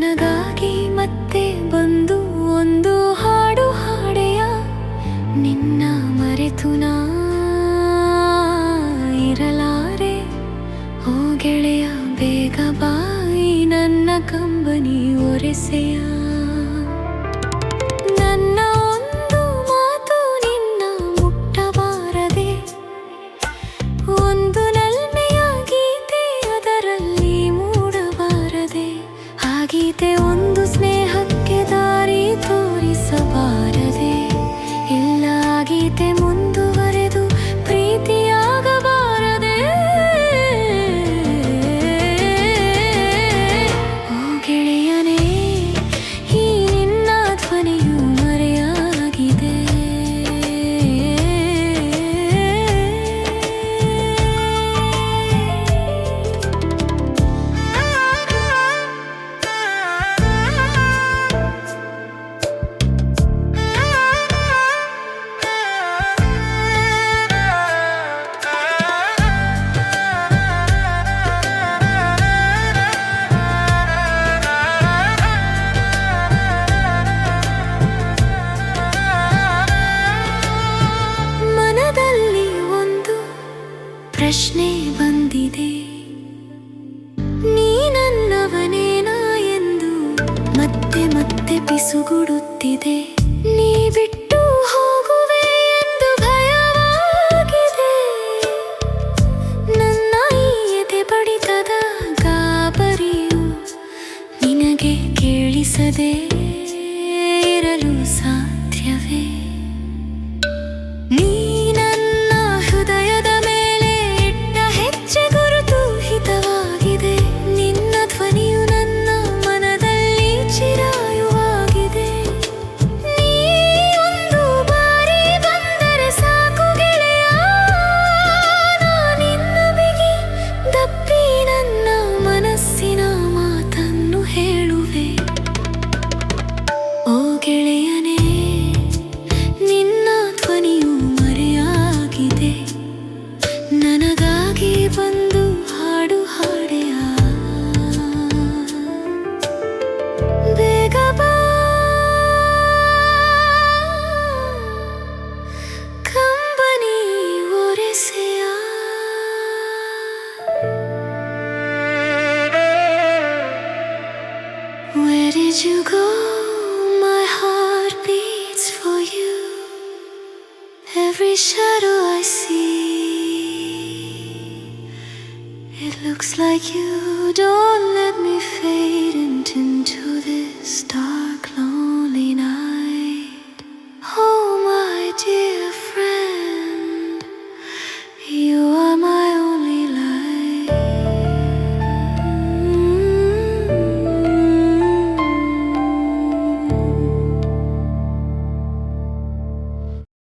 ನನಗಾಗಿ ಮತ್ತೆ ಬಂದು ಒಂದು ಹಾಡು ಹಾಡೆಯ. ನಿನ್ನ ಮರೆತು ನಾ ಇರಲಾರೆ. ಓ ಗೆಳೆಯ ಬೇಗ ಬಾಯಿ ನನ್ನ ಕಂಬನಿ ಒರೆಸೆಯ. ನನ್ನ ಒಂದು ಮಾತು ನಿನ್ನ ಮುಟ್ಟಬಾರದೆ. ಒಂದು ನಲ್ಮೆಯ ಗೀತೆ ಅದರಲ್ಲಿ ಮೂಡಬಾರದೆ. ಆ ಗೀತೆ ಒಂದು ಸ್ನೇಹಕ್ಕೆ ದಾರಿ ತೋರಿಸಬಾರದೆ. ಇಲ್ಲ ಆ ಗೀತೆ ಮುಂದುವರೆದು ಪ್ರೀತಿಯಾಗಬಾರದೆ. ಓ ಗೆಳೆಯನೇ, ಈ ನಿನ್ನ ಧ್ವನಿಯು ಮರೆಯಾಗಿದೆ. ಮನದಲ್ಲಿ ಒಂದು ಪ್ರಶ್ನೆ ಬಂದಿದೆ. ನೀ ನನ್ನವನೇನಾ ಎಂದು ಮತ್ತೆ ಮತ್ತೆ ಪಿಸುಗುಡುತ್ತಿದೆ. ನೀ ಬಿಟ್ಟು ಹೋಗುವೆ ಎಂದು ಭಯವಾಗಿದೆ. ನನ್ನ ಈ ಎದೆ ಬಡಿತದ ಗಾಬರಿಯು ನಿನಗೆ ಕೇಳಿಸದೆ ಇರಲು ಸಾಧ್ಯವೇ? ನೀ ನನ್ನ ಹೃದಯದ ಮೇಲೆ ಇಟ್ಟ ಹೆಜ್ಜೆ ಗುರುತು ಹಿತವಾಗಿದೆ. ನಿನ್ನ ಧ್ವನಿಯು ನನ್ನ ಮನದಲ್ಲಿ ಚಿರಾಯುವಾಗಿದೆ. ನೀ ಒಂದು ಬಾರಿ ಬಂದರೆ ಸಾಕು ಗೆಳೆಯ, ನಾ ನಿನ್ನ ಬಿಗಿ ದಪ್ಪಿ ನನ್ನ ಮನಸ್ಸಿನ ಮಾತನ್ನು ಹೇಳುವೆ. ಓ ಗೆಳೆಯನೇ, ನಿನ್ನ ಧ್ವನಿಯು ಮರೆಯಾಗಿದೆ. ನನಗಾಗಿ ಬಂದು ಹಾಡು ಹಾಡೆಯ. ಬೇಗ ಬಾ ಕಂಬನಿ ಒರೆಸೆಯ. Where did you go? My heart beats for you. Every shadow I see, it looks like you. Don't let me fade into this dark.